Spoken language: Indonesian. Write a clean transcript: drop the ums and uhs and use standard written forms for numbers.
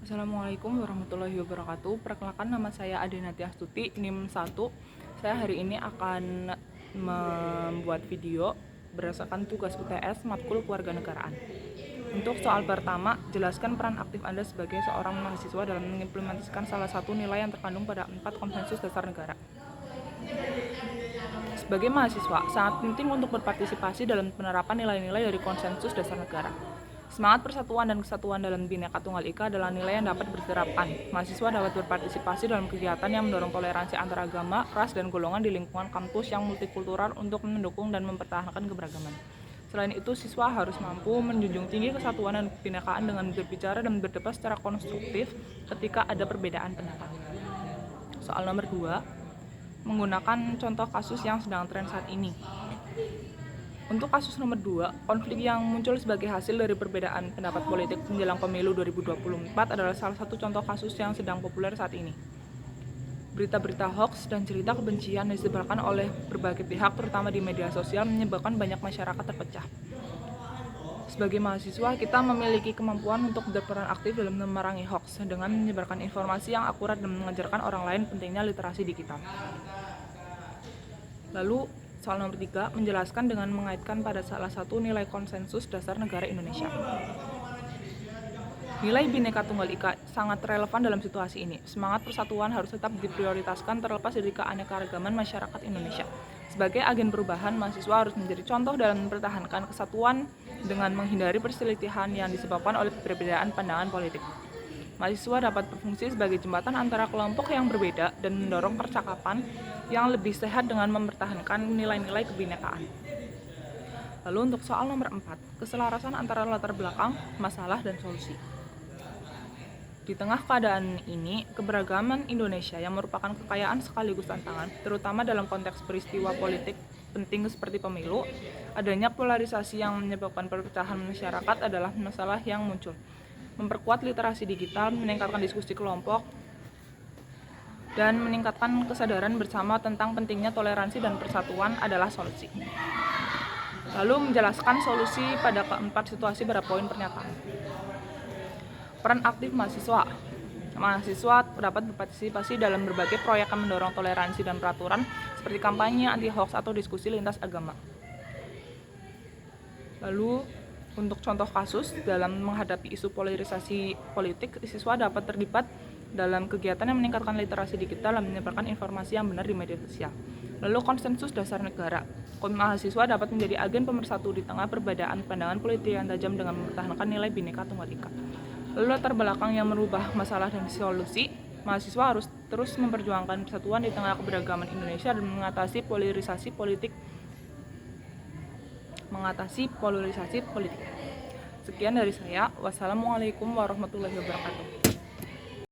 Assalamualaikum warahmatullahi wabarakatuh. Perkenalkan, nama saya Adenati Astuti, NIM 1. Saya hari ini akan membuat video berdasarkan tugas UTS Matkul Kewarganegaraan. Untuk soal pertama, jelaskan peran aktif Anda sebagai seorang mahasiswa dalam mengimplementasikan salah satu nilai yang terkandung pada 4 konsensus dasar negara. Sebagai mahasiswa, sangat penting untuk berpartisipasi dalam penerapan nilai-nilai dari konsensus dasar negara. Semangat persatuan dan kesatuan dalam Bhinneka Tunggal Ika adalah nilai yang dapat diterapkan. Mahasiswa dapat berpartisipasi dalam kegiatan yang mendorong toleransi antar agama, ras, dan golongan di lingkungan kampus yang multikultural untuk mendukung dan mempertahankan keberagaman. Selain itu, siswa harus mampu menjunjung tinggi kesatuan dan kebinekaan dengan berbicara dan berdebat secara konstruktif ketika ada perbedaan pendapat. Soal nomor 2, menggunakan contoh kasus yang sedang tren saat ini. Untuk kasus nomor 2, konflik yang muncul sebagai hasil dari perbedaan pendapat politik menjelang pemilu 2024 adalah salah satu contoh kasus yang sedang populer saat ini. Berita-berita hoax dan cerita kebencian yang disebarkan oleh berbagai pihak, terutama di media sosial, menyebabkan banyak masyarakat terpecah. Sebagai mahasiswa, kita memiliki kemampuan untuk berperan aktif dalam memerangi hoax dengan menyebarkan informasi yang akurat dan mengajarkan orang lain pentingnya literasi digital. Lalu, soal nomor 3, menjelaskan dengan mengaitkan pada salah satu nilai konsensus dasar negara Indonesia. Nilai Bhinneka Tunggal Ika sangat relevan dalam situasi ini. Semangat persatuan harus tetap diprioritaskan terlepas dari keanekaragaman masyarakat Indonesia. Sebagai agen perubahan, mahasiswa harus menjadi contoh dalam mempertahankan kesatuan dengan menghindari perselisihan yang disebabkan oleh perbedaan pandangan politik. Mahasiswa dapat berfungsi sebagai jembatan antara kelompok yang berbeda dan mendorong percakapan yang lebih sehat dengan mempertahankan nilai-nilai kebinekaan. Lalu untuk soal nomor 4, keselarasan antara latar belakang, masalah, dan solusi. Di tengah keadaan ini, keberagaman Indonesia yang merupakan kekayaan sekaligus tantangan, terutama dalam konteks peristiwa politik penting seperti pemilu, adanya polarisasi yang menyebabkan perpecahan masyarakat adalah masalah yang muncul. Memperkuat literasi digital, meningkatkan diskusi kelompok, dan meningkatkan kesadaran bersama tentang pentingnya toleransi dan persatuan adalah solusi. Lalu menjelaskan solusi pada keempat situasi pada poin pernyataan. Peran aktif mahasiswa. Mahasiswa dapat berpartisipasi dalam berbagai proyek yang mendorong toleransi dan peraturan seperti kampanye anti-hoax atau diskusi lintas agama. Lalu, untuk contoh kasus dalam menghadapi isu polarisasi politik, siswa dapat terlibat dalam kegiatan yang meningkatkan literasi digital dan menyebarkan informasi yang benar di media sosial. Lalu konsensus dasar negara. Mahasiswa dapat menjadi agen pemersatu di tengah perbedaan pandangan politik yang tajam dengan mempertahankan nilai Bhinneka Tunggal Ika. Lalu latar belakang yang merubah masalah dan solusi. Mahasiswa harus terus memperjuangkan persatuan di tengah keberagaman Indonesia dan mengatasi polarisasi politik. Sekian dari saya. Wassalamualaikum warahmatullahi wabarakatuh.